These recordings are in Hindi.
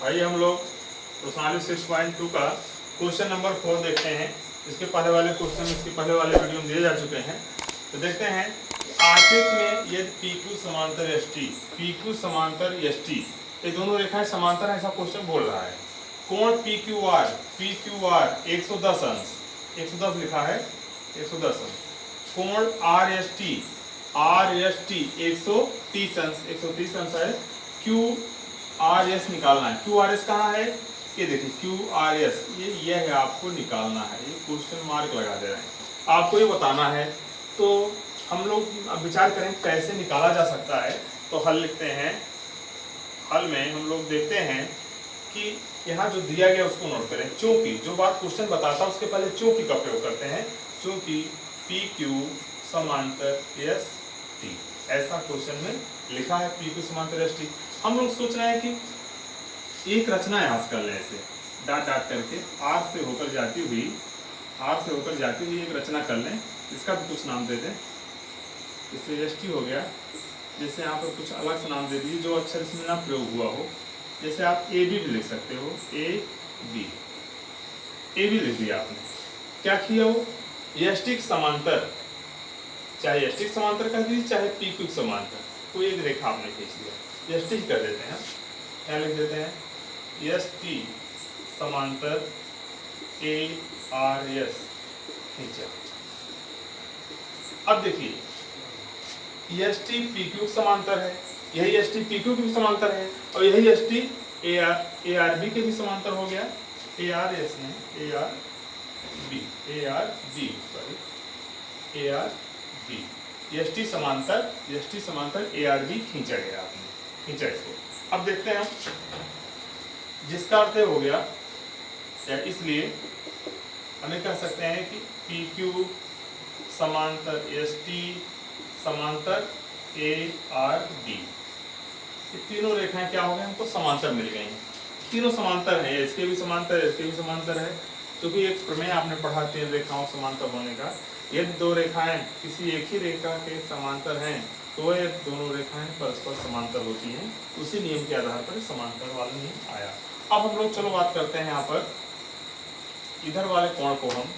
भाई हम लोग प्रश्नावली 6.2 का क्वेश्चन नंबर 4 देखते हैं। इसके पहले वाले क्वेश्चन इसके पहले वाले वीडियो में दिए जा चुके हैं। तो देखते हैं आकृति में यदि PQ समांतर ST, PQ समांतर ST ये दोनों रेखाएं समांतर हैं, ऐसा क्वेश्चन बोल रहा है। कोण PQR 110 अंश, 110 लिखा है 110 अंश। कोण RST 130 अंश, 130 अंश है। QRS निकालना है। QRS कहाँ है? ये देखिए QRS ये है, आपको निकालना है। ये क्वेश्चन मार्क लगा दे रहे हैं, आपको ये बताना है। तो हम लोग अब विचार करें कैसे निकाला जा सकता है। तो हल लिखते हैं। हल में हम लोग देखते हैं कि यहाँ जो दिया गया उसको नोट करें। चूंकि जो बात क्वेश्चन बताता है उसके पहले चूंकि का प्रयोग करते हैं। चूंकि PQ समांतर ST, ऐसा क्वेश्चन में लिखा है PQ समांतर ST। हम लोग सोच रहे हैं कि एक रचना यहाँ से कर लें, ऐसे डाट डाट करके R से होकर जाती हुई एक रचना कर लें। इसका भी कुछ नाम दे दें। इससे ST हो गया। जैसे यहाँ पर कुछ अलग से नाम दे दीजिए जो अक्षर इसमें ना प्रयोग हुआ हो। जैसे आप AB भी लिख सकते हो, AB लिख दिया आपने। क्या किया हो? ST समांतर, चाहे ST समांतर कर दीजिए चाहे PQ समांतर, कोई एक रेखा आपने खींच लिया। ST कर देते हैं। क्या लिख देते हैं? ST समांतर ARS खींचा। अब देखिए ST PQ समांतर है, यही ST PQ के भी समांतर है, और यही ST ARB के भी समांतर हो गया। ARB ST समांतर ARB खींचा गया आपने, खींचा इसको। अब देखते हैं जिसका अर्थ हो गया, इसलिए हमें कह सकते हैं कि PQ समांतर ST समांतर ARB, ये तीनों रेखाएं क्या हो गए? हमको समांतर मिल गई हैं। तीनों समांतर हैं, इसके भी समांतर है, इसके भी समांतर है। क्योंकि एक प्रमेय आपने पढ़ा 3 रेखाओं समांतर होने का। यदि 2 रेखाएं किसी एक ही रेखा के समांतर हैं तो ये दोनों रेखाएं परस्पर समांतर होती हैं। उसी नियम के आधार पर समांतर वाला नियम आया। अब हम लोग चलो बात करते हैं यहाँ पर इधर वाले कोण को हम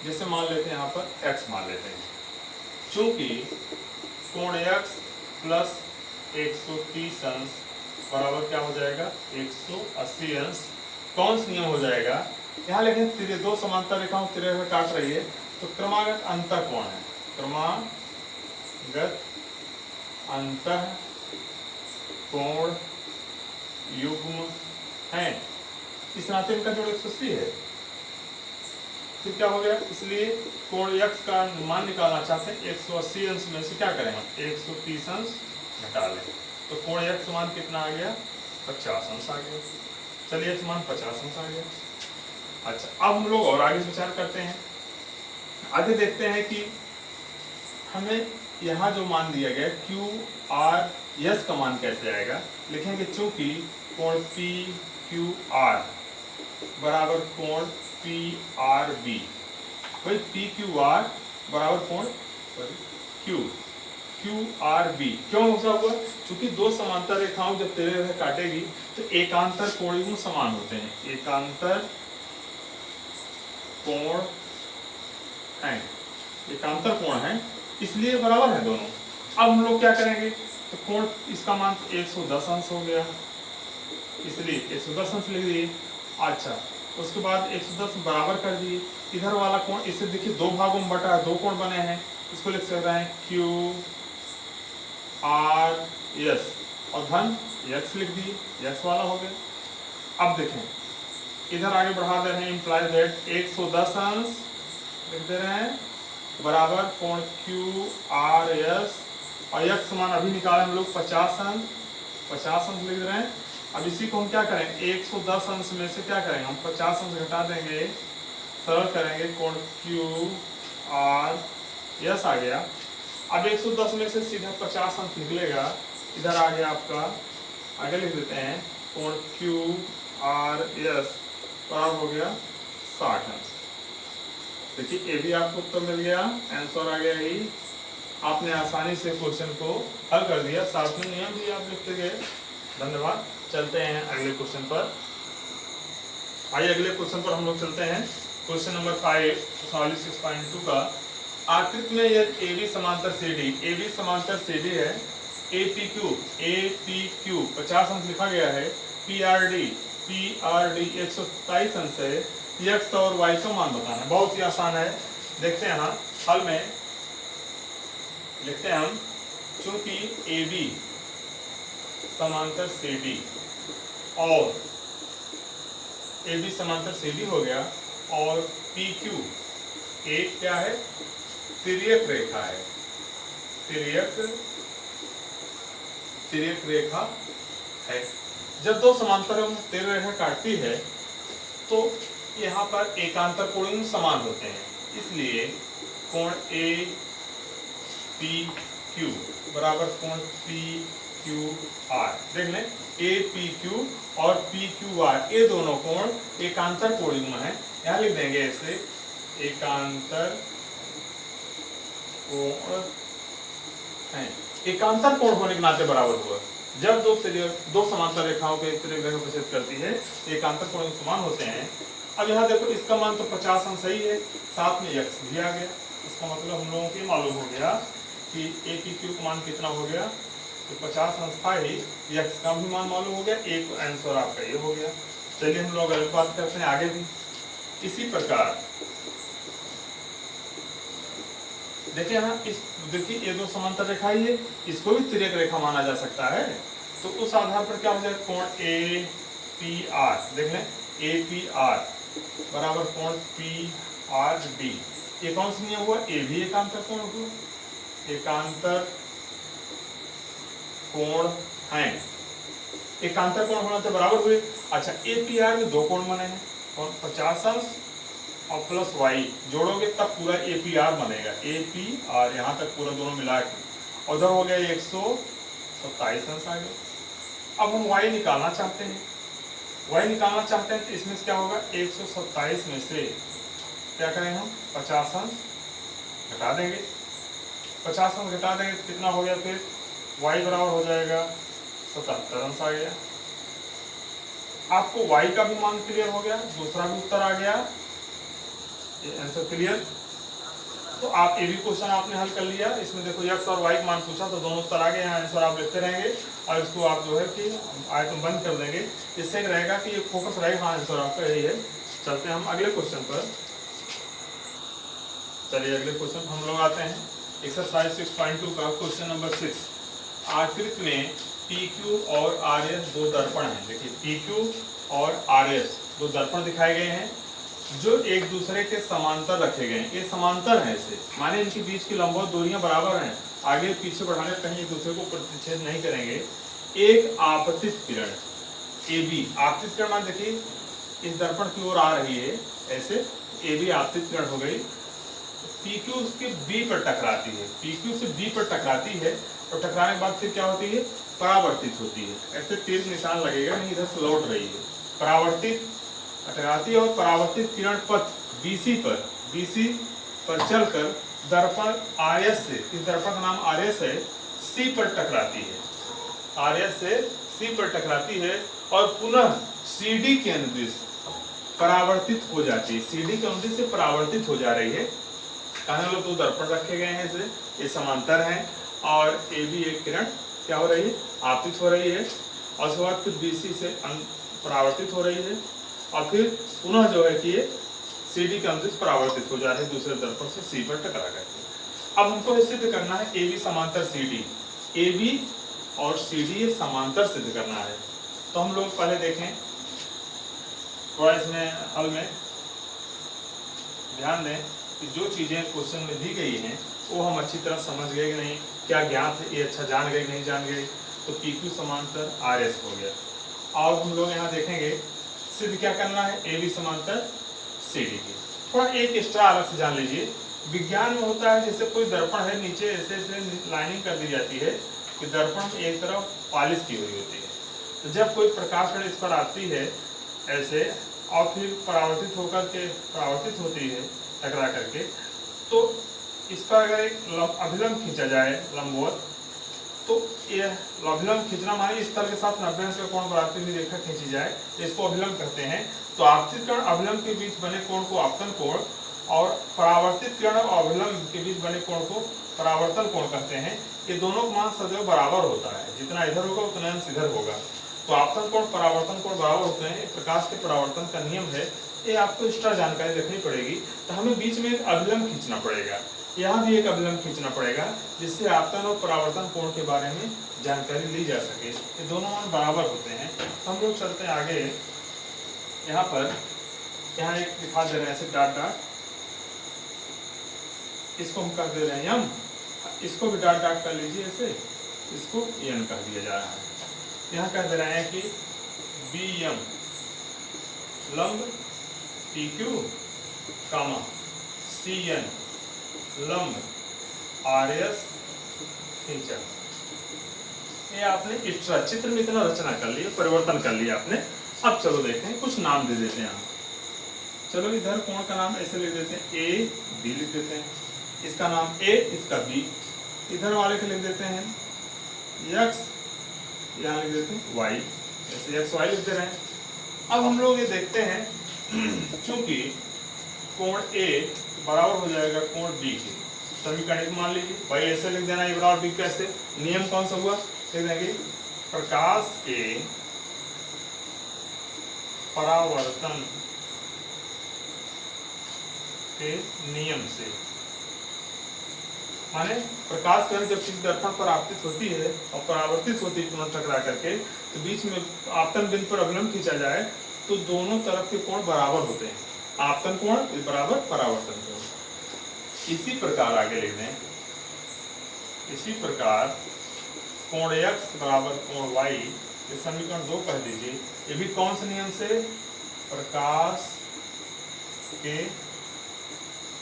जैसे मान लेते हैं, यहाँ पर x मान लेते हैं। चूंकि कोण x प्लस 130 अंश बराबर क्या हो जाएगा? 180 अंश। कौन सा नियम हो जाएगा? यहाँ लेकिन 2 समांतर रेखाओं तिरछा काट रही है, तो क्रमागत अंतः कोण है। क्रमागत अंतः कोण युग्म है। इस नाते इनका जोड़ 180 है। फिर क्या हो गया? इसलिए कोण x का मान निकालना चाहते हैं। 180 अंश में से क्या करें हम? 130 अंश घटा लें, तो कोण x समान कितना आ गया? 50 अंश आ गया। चलिए x समान 50 अंश आ गया। अच्छा, अब हम लोग और आगे विचार करते हैं। आगे देखते हैं कि हमें यहाँ जो मान दिया गया QRS का मान कैसे आएगा। लिखेंगे चूंकि कोण PQR बराबर कोण PRB, भाई PQR बराबर कोण QRB क्यों ऐसा हुआ? क्योंकि 2 समांतर रेखाओं जब तेरे रेखा काटेगी तो एकांतर कोण समान होते हैं। एकांतर कोण है, इसलिए बराबर है दोनों। अब हम लोग क्या करेंगे? तो कोण इसका मान 110 अंश हो गया, इसलिए 110 अंश लिख दिए। अच्छा, उसके बाद 110 बराबर कर दिए। इधर वाला कोण, इसे देखिए 2 भागों में बटा है, 2 कोण बने हैं। इसको लिख सकते हैं QRS और धन x लिख दिए, x वाला हो गया। अब देखें इधर आगे बढ़ा दे रहे हैं, इंप्लाइज दैट 110 अंश लिख दे रहे हैं बराबर कोण QRS, और x समान अभी निकाले हम लोग 50 अंश लिख रहे हैं। अब इसी को हम क्या करें? 110 अंश में से क्या करेंगे? हम 50 अंश घटा देंगे, सरल करेंगे, कोण QRS आ गया। अब 110 में से सीधा 50 अंश निकलेगा। इधर आ गया आपका, आगे लिख देते हैं कोण QRS बराबर हो गया 60 अंश। देखिए ये भी आपको उत्तर मिल गया, आंसर आ गया ही। आपने आसानी से क्वेश्चन को हल कर दिया, साथ में नियम भी आप लिखते गए। धन्यवाद। चलते हैं अगले क्वेश्चन पर। आइए अगले क्वेश्चन पर हम लोग चलते हैं। क्वेश्चन नंबर 5 सवाल 6.2 का, आकृति में यदि AB समांतर CD है, APQ 50 अंश लिखा गया है, PRD 127 अंश है, X और Y का मान बताना है। बहुत ही आसान है, देखते हैं यहाँ हल में लिखते हैं हम, चूंकि AB समांतर CD और AB समांतर CD हो गया और PQ एक क्या है, तिर्यक रेखा है, तिर्यक रेखा है। जब दो समांतर तिर्यक रेखा काटती है तो यहाँ पर एकांतर कोण समान होते हैं, इसलिए कोण APQ बराबर कोण PQR। देख लें, APQ और PQR ये दोनों कोण एकांतर कोणीय है। यहाँ लिख देंगे ऐसे, एकांतर कोण है। एकांतर कोण होने के नाते बराबर हुआ। जब दो समांतर रेखाओं के तिर्यक रेखा प्रछेद करती है, एकांतर कोण समान होते हैं। अब यहाँ देखो, इसका मान तो 50 अंश सही है, साथ में x भी आ गया। इसका मतलब हम लोगों को मालूम हो गया कि APQ का मान कितना हो गया, तो 50 अंश था ही, x का भी मान मालूम हो गया, एक आंसर आपका ये हो गया। चलिए हम लोग अगली बात करते हैं आगे भी। इसी प्रकार देखिए यहाँ, देखिए ये दो समांतर रेखा ही है, इसको भी तिर्यक रेखा माना जा सकता है। तो उस आधार पर क्या हो जाएगा, कोण APR। देख लें, APR बराबर कोण PRD। ये कौन सा नियम हुआ, ये भी एकांतर कोण हुआ, एकांतर कोण है। एकांतर कोण होना तो बराबर हुए। अच्छा, APR में दो कोण बने हैं और 50 अंश और प्लस y जोड़ोगे तब पूरा APR बनेगा। APR यहाँ तक पूरा दोनों मिला के उधर हो गया 127 अंश आ गया। अब हम y निकालना चाहते हैं, तो इसमें से क्या होगा, 127 में से क्या करें हम, 50 अंश घटा देंगे। 50 अंश घटा देंगे तो कितना हो गया, फिर y बराबर हो जाएगा 77 अंश आ गया। आपको y का भी मान क्लियर हो गया, दूसरा भी उत्तर आ गया, ये आंसर क्लियर। तो आप ये भी क्वेश्चन आपने हल कर लिया। इसमें देखो x और y का मान पूछा तो दोनों उत्तर आ गए, यहाँ आंसर आप लिखते रहेंगे और इसको आप जो है कि आयतन बंद कर देंगे। इससे रहेगा कि ये फोकस रहेगा, हाँ आंसर आपका यही है। चलते हैं हम अगले क्वेश्चन पर। चलिए अगले क्वेश्चन हम लोग आते हैं, एक्सरसाइज 6.2 का क्वेश्चन नंबर 6। आकृति में PQ और RS दो दर्पण हैं। देखिए, PQ और RS दो दर्पण दिखाए गए हैं जो एक दूसरे के समांतर रखे गए हैं। ये समांतर हैं, ऐसे माने इनके बीच की लंबवत दूरियां बराबर हैं, आगे पीछे बढ़ाने कहीं एक दूसरे को प्रतिच्छेद नहीं करेंगे। एक आपतित किरण AB, आपतित किरण मान देखिए इस दर्पण की ओर आ रही है, ऐसे AB आपतित किरण हो गई। PQ उसके B पर टकराती है, PQ से B पर टकराती है और टकराने के बाद फिर क्या होती है, परावर्तित होती है। ऐसे तीर निशान लगेगा, नहीं इधर से लौट रही है, परावर्तित टकराती है और परावर्तित किरण पथ BC पर चलकर दर्पण RS से, इस दर्पण का नाम RS है, C पर टकराती है, RS से C पर टकराती है और पुनः CD के अनुदिश परावर्तित हो जाती है, CD के अनुदिश से परावर्तित हो जा रही है। कहने लोग दो दर्पण रखे गए हैं, इसे ये समांतर हैं और AB एक किरण क्या हो रही है, आपतित हो रही है और उसके बाद फिर BC से परावर्तित हो रही है और फिर पुनः जो है कि ये CD के अनुदिश परावर्तित हो जा रहे हैं दूसरे दर्पण से C पर टकरा करके। अब हमको सिद्ध करना है AB समांतर CD, AB और CD ये समांतर सिद्ध करना है। तो हम लोग पहले देखें थोड़ा इसमें हल में ध्यान दें कि जो चीजें क्वेश्चन में दी गई हैं वो हम अच्छी तरह समझ गए कि नहीं, क्या ज्ञात है, ये अच्छा जान गए नहीं जान गए। तो PQ समांतर RS हो गया। और हम लोग यहाँ देखेंगे सिद्ध क्या करना है, AB समांतर CD की। थोड़ा एक एक्स्ट्रा अलग से जान लीजिए, विज्ञान में होता है जैसे कोई दर्पण है, नीचे ऐसे ऐसे लाइनिंग कर दी जाती है कि दर्पण एक तरफ पॉलिश की हुई होती है। तो जब कोई प्रकाश किरण इस पर आती है ऐसे और फिर परावर्तित होकर के परावर्तित होती है टकरा करके, तो इस पर अगर एक अभिलंब खींचा जाए लंबवत, तो ये अभिलंब खींचना माने इस तल के साथ 90 अंश का कोण बनाती हुई रेखा खींची जाए, इसको अभिलंब कहते हैं। तो आपतित किरण अभिलंब के बीच बने कोण को आपतन कोण और परावर्तित किरण और अभिलंब के बीच बने कोण को परावर्तन कोण कहते हैं। ये दोनों का मान सदैव बराबर होता है, जितना इधर होगा उतना अंश इधर होगा। तो आपतन कोण परावर्तन कोण बराबर होते हैं, प्रकाश के परावर्तन का नियम है। ये आपको एक्स्ट्रा जानकारी रखनी पड़ेगी। तो हमें बीच में एक अभिलंब खींचना पड़ेगा, यहाँ भी एक अभिलंब खींचना पड़ेगा, जिससे आपतन और परावर्तन कोण के बारे में जानकारी ली जा सके। ये दोनों मान बराबर होते हैं। हम लोग चलते हैं आगे। यहाँ पर यहाँ एक दिखा दे रहे हैं ऐसे डॉट डॉट, इसको हम कर दे रहे हैं यम, इसको भी डॉट डॉट कर लीजिए ऐसे, इसको एन कर दिया जा रहा है। यहाँ कह दे रहे हैं कि बी एम लंब पी क्यू कामा सी एन लंब आर एस खींचा। ये आपने इस चित्र में इतना रचना कर लिया, परिवर्तन कर लिया आपने। अब चलो देखते हैं, कुछ नाम दे देते हैं हम। चलो इधर कोण का नाम ऐसे लिख देते हैं, ए बी लिख देते हैं, इसका नाम ए, इसका बी। इधर वाले के लिख देते हैं एक्स, यहाँ लिख देते हैं वाई, ऐसे एक्स वाई लिख दे रहे हैं। अब हम लोग ये देखते हैं, चूंकि कोण ए बराबर हो जाएगा कोण बी के, समीकरण मान लीजिए भाई ऐसे लिख देना, ये बराबर बी कैसे, नियम कौन सा हुआ, लिख देंगे प्रकाश के परावर्तन के नियम से। माने प्रकाश किरण जब किसी दर्पण पर आपतित होती है और परावर्तित होती है पुनः टकरा करके, तो बीच में आपतन बिंदु पर अभिलंब खींचा जाए तो दोनों तरफ के कोण बराबर होते हैं, आपतन कोण बराबर परावर्तन कोण। इसी प्रकार आगे लिख दें, इसी प्रकार कोण x बराबर कोण y, ये समीकरण 2 कह दीजिए। ये भी कौन से नियम से, प्रकाश के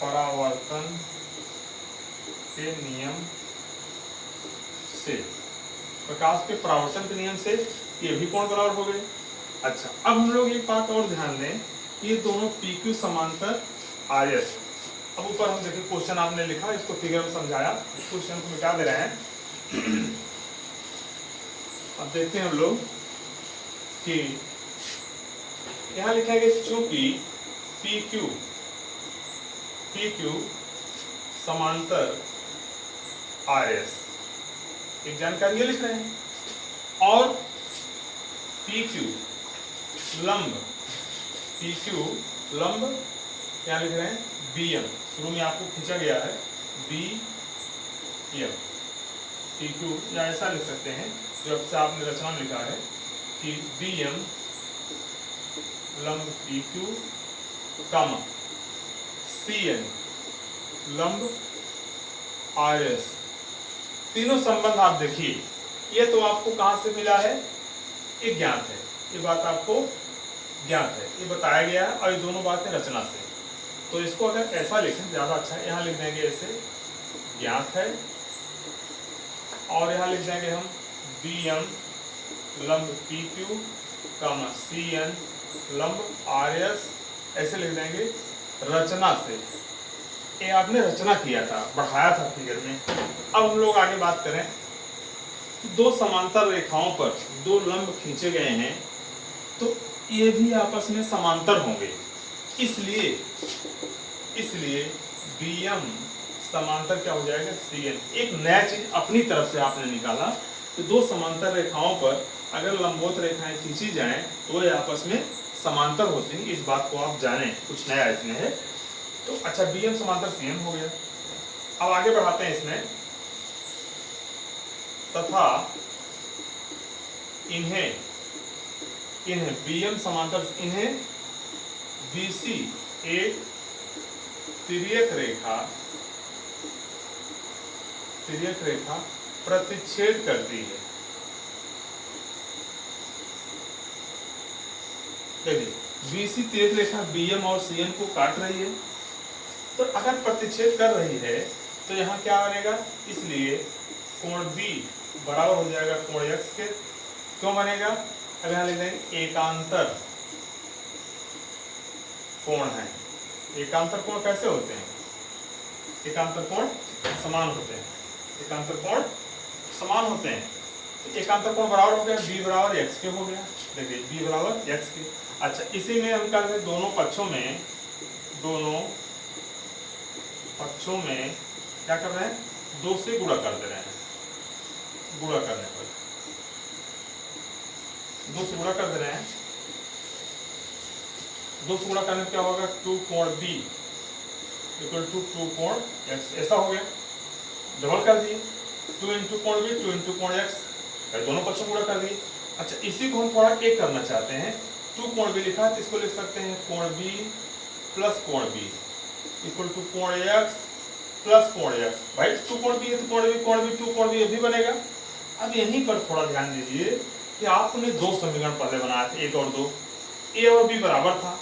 परावर्तन के नियम से, प्रकाश के परावर्तन के नियम से ये भी कोण बराबर हो गए। अच्छा, अब हम लोग एक बात और ध्यान दें, ये दोनों PQ समांतर RS। अब ऊपर हम देखिए क्वेश्चन आपने लिखा, इसको फिगर में समझाया, इस क्वेश्चन को मिटा दे रहे हैं। अब देखते हैं हम लोग कि यहाँ लिखा है कि चूंकि PQ समांतर RS, एक जानकारी ये लिख रहे हैं, और PQ लंब क्या लिख रहे हैं, BM, शुरू में आपको खींचा गया है BM PQ, या ऐसा लिख सकते हैं जो अब से आपने रचना में लिखा है कि BM लंब PQ कामा CN लंब RS। तीनों संबंध आप देखिए, ये तो आपको कहां से मिला है, ये ज्ञात है, ये बात आपको ज्ञात है, ये बताया गया है, और ये दोनों बातें रचना से। तो इसको अगर ऐसा लिखें ज्यादा अच्छा है, यहाँ लिख देंगे ऐसे ज्ञात है, और यहाँ लिख देंगे हम BM लंब PQ कामा CN लंब RS, ऐसे लिख देंगे रचना से। ये आपने रचना किया था, बढ़ाया था फिगर में। अब हम लोग आगे बात करें, दो समांतर रेखाओं पर दो लंब खींचे गए हैं, तो ये भी आपस में समांतर होंगे, इसलिए BM समांतर क्या हो जाएगा, CN। एक नया चीज अपनी तरफ से आपने निकाला कि दो समांतर रेखाओं पर अगर लंबवत रेखाएं खींची जाएं तो ये आपस में समांतर होती हैं, इस बात को आप जानें, कुछ नया इसमें है। तो अच्छा, BM समांतर CN हो गया। अब आगे बढ़ाते हैं इसमें, तथा इन्हें BM समांतर, इन्हें BC एक तिर्यक रेखा प्रतिच्छेद करती है। देखिए BC तिर्यक रेखा BM और CN को काट रही है, तो अगर प्रतिच्छेद कर रही है तो यहाँ क्या बनेगा, इसलिए कोण B बराबर हो जाएगा कोण X के। क्यों बनेगा, अगर यहाँ लिख देंगे एकांतर कोण है। एकांतर कोण कैसे होते हैं, एकांतर कोण समान होते हैं, एकांतर कोण समान होते हैं तो एकांतर कोण बराबर हो गया, बी बराबर एक्स के हो गया। देखिए बी बराबर एक्स के। अच्छा इसी में हम कर रहे दोनों पक्षों में क्या कर रहे हैं, 2 से गुणा कर दे रहे हैं। गुणा करने पर 2 से गुणा कर दे रहे हैं। 2 से गुणा करने पर क्या होगा, 2 कोण बी इक्वल टू 2 कोण एक्स, ऐसा हो गया। डबल कर दिए, 2 इंटू कोण बी 2 इंटू कोण एक्स, दोनों पक्षों गुणा कर दिए। अच्छा इसी को हम थोड़ा एक करना चाहते हैं, 2 कोण बी लिखा तो इसको लिख सकते हैं कोण बी प्लस कोण बी इक्वल टू कोण एक्स प्लस कोण एक्स। भाई 2 कोण बी है तो कोण बी 2 कोण बी ये भी बनेगा। अब यहीं पर थोड़ा ध्यान दीजिए कि आपने 2 समीकरण पहले बनाए थे, 1 और 2, ए और बी बराबर था,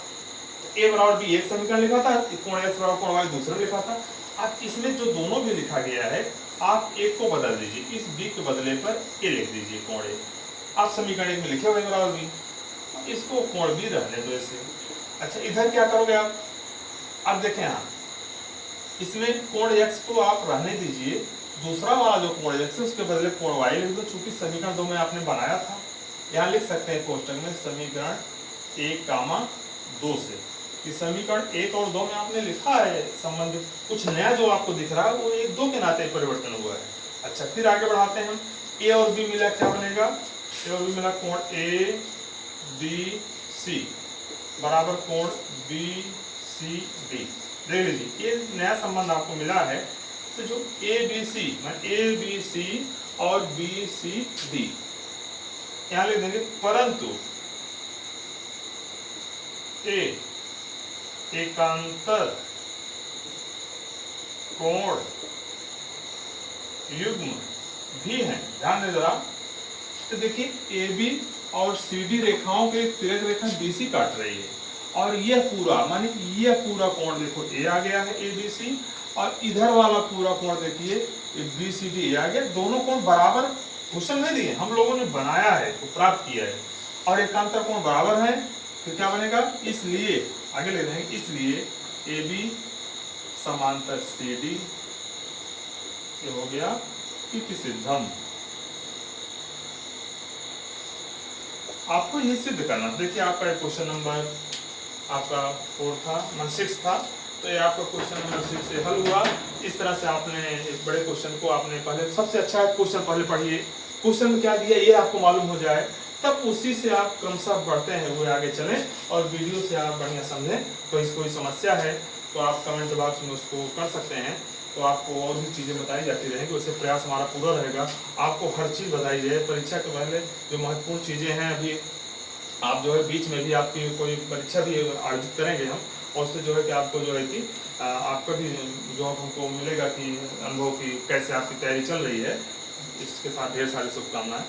ए बराबर बी एक समीकरण लिखा था, कोण एक्स बराबर कोण वाई दूसरा लिखा था। अब इसमें जो दोनों भी लिखा गया है आप एक को बदल दीजिए, इस बी के बदले पर ए लिख दीजिए कोण ए। आप समीकरण एक में लिखे हुए बराबर बी, इसको कोण बी रहने दो ऐसे। अच्छा इधर क्या करोगे आप, अब देखें यहाँ इसमें कोण एक्स को आप रहने दीजिए, दूसरा वाला जो कोण एक्स है उसके बदले कोण वाई लिख दो। चूंकि समीकरण 2 में आपने बनाया था, यहाँ लिख सकते हैं कोष्टक में समीकरण 1, 2 से कि समीकरण 1 और 2 में आपने लिखा है संबंध, कुछ नया जो आपको दिख रहा है वो 1, 2 के नाते परिवर्तन हुआ है। अच्छा फिर आगे बढ़ाते हैं हम, ए और बी मिला क्या बनेगा, ए और बी मिला कोण ए बी सी बराबर कोण बी सी डी। देख लीजिए ये नया संबंध आपको मिला है, तो जो ए बी सी और बी सी डी यहाँ लिख देंगे, परंतु ए एकांतर कोण युग्म भी है। ध्यान दें जरा, तो देखिए ए बी और सी डी रेखाओं के तिरक रेखा बीसी काट रही है, और यह पूरा माने यह पूरा कोण देखो ए आ गया है ए बी सी, और इधर वाला पूरा कोण देखिए बी सी डी आ गया। दोनों कोण बराबर क्वेश्चन नहीं दिए, हम लोगों ने बनाया है तो प्राप्त किया है, और एकांतर कोण बराबर है, फिर क्या बनेगा, इसलिए आगे ले देंगे, इसलिए ए बी समांतर सी डी हो गया इति सिद्धम। आपको ये सिद्ध करना, देखिए आपका क्वेश्चन नंबर आपका 4 था, 6 था, तो ये आपका क्वेश्चन नंबर 6 से हल हुआ। इस तरह से आपने एक बड़े क्वेश्चन को आपने पहले, सबसे अच्छा क्वेश्चन पहले पढ़िए, क्वेश्चन में क्या दिया ये आपको मालूम हो जाए, तब उसी से आप क्रमशः बढ़ते हैं हुए आगे चलें, और वीडियो से आप बढ़िया समझें। कोई समस्या है तो आप कमेंट बॉक्स में उसको कर सकते हैं, तो आपको और भी चीज़ें बताई जाती रहेंगी, उससे प्रयास हमारा पूरा रहेगा। आपको हर चीज़ बताई जाए, परीक्षा के पहले जो महत्वपूर्ण चीज़ें हैं, अभी आप जो है बीच में भी आपकी कोई परीक्षा भी आयोजित करेंगे हम, और उससे जो है कि आपको जो है कि आपका भी जो हमको मिलेगा कि अनुभव की कैसे आपकी तैयारी चल रही है। इसके साथ ढेर सारी शुभकामनाएं।